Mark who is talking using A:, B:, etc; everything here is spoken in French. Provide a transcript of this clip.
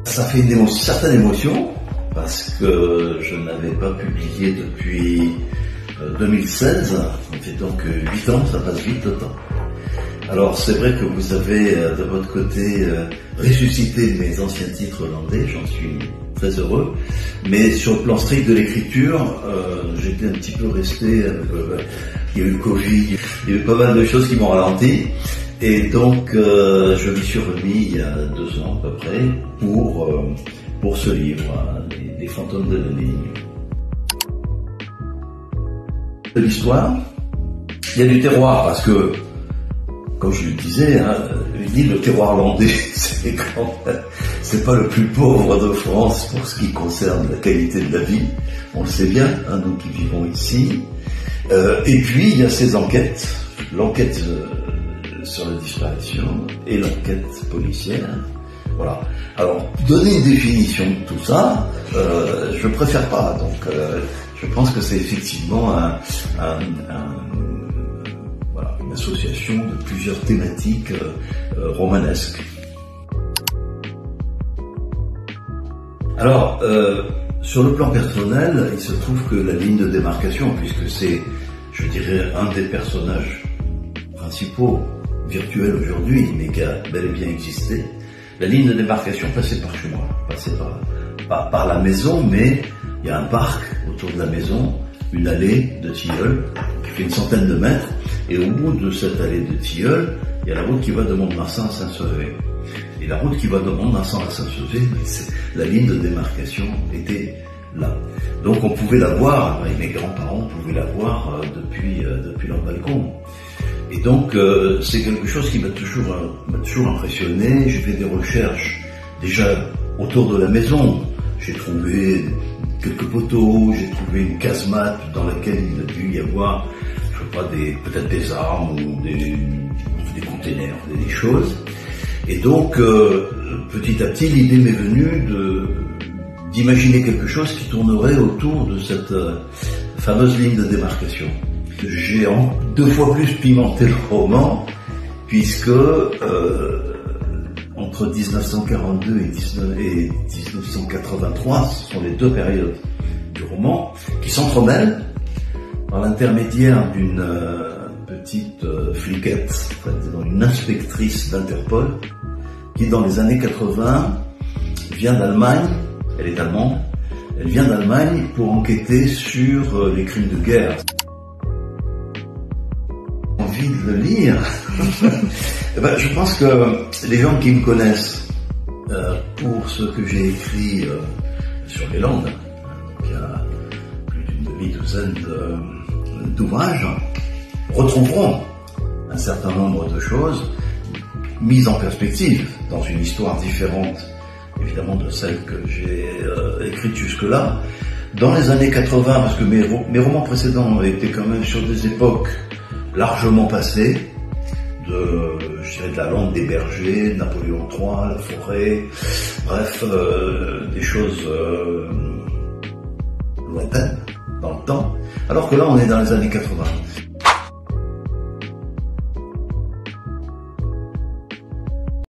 A: Ça fait une certaine émotion, parce que je n'avais pas publié depuis 2016, ça fait donc 8 ans, ça passe vite le temps. Alors c'est vrai que vous avez de votre côté ressuscité mes anciens titres hollandais, j'en suis très heureux, mais sur le plan strict de l'écriture, j'étais un petit peu resté, il y a eu le Covid, il y a eu pas mal de choses qui m'ont ralenti, et donc je m'y suis remis il y a 2 ans à peu près pour ce livre, les fantômes de la ligne. De l'histoire, il y a du terroir, parce que comme je le disais, le terroir hollandais, c'est pas le plus pauvre de France pour ce qui concerne la qualité de la vie. On le sait bien, nous qui vivons ici. Et puis, il y a ces enquêtes, l'enquête sur la disparition et l'enquête policière. Voilà. Alors, donner une définition de tout ça, je préfère pas. Donc, je pense que c'est effectivement une association de plusieurs thématiques romanesques. Alors, sur le plan personnel, il se trouve que la ligne de démarcation, puisque c'est, je dirais, un des personnages principaux virtuels aujourd'hui, mais qui a bel et bien existé, la ligne de démarcation passait par chez moi, passait par la maison, mais il y a un parc autour de la maison, une allée de tilleuls qui fait une centaine de mètres, et au bout de cette allée de tilleuls, il y a la route qui va de Mont-de-Marsan à Saint-Sauvé. Et la route qui va de Mont-de-Marsan à Saint-Sauvé, la ligne de démarcation était là. Donc on pouvait la voir, et mes grands-parents pouvaient la voir depuis leur balcon. Et donc c'est quelque chose qui m'a toujours impressionné. J'ai fait des recherches déjà autour de la maison. J'ai trouvé quelques poteaux, j'ai trouvé une casemate dans laquelle il a dû y avoir, je sais pas, peut-être des armes ou des containers, des choses. Et donc, petit à petit, l'idée m'est venue d'imaginer quelque chose qui tournerait autour de cette fameuse ligne de démarcation. J'ai 2 fois plus pimenté le roman, puisque entre 1942 et 1983, ce sont les 2 périodes du roman qui s'entremêlent par l'intermédiaire d'une petite fliquette, une inspectrice d'Interpol, qui dans les années 80 vient d'Allemagne, elle est allemande, elle vient d'Allemagne pour enquêter sur les crimes de guerre. Envie de le lire. Je pense que les gens qui me connaissent pour ce que j'ai écrit sur les Landes, il y a plus d'une demi-douzaine d'ouvrages, retrouveront un certain nombre de choses mises en perspective dans une histoire différente, évidemment, de celle que j'ai écrite jusque-là. Dans les années 80, parce que mes romans précédents étaient quand même sur des époques largement passées, je dirais de la Lande des bergers, Napoléon III, la forêt, bref, des choses lointaines dans le temps, alors que là on est dans les années 80.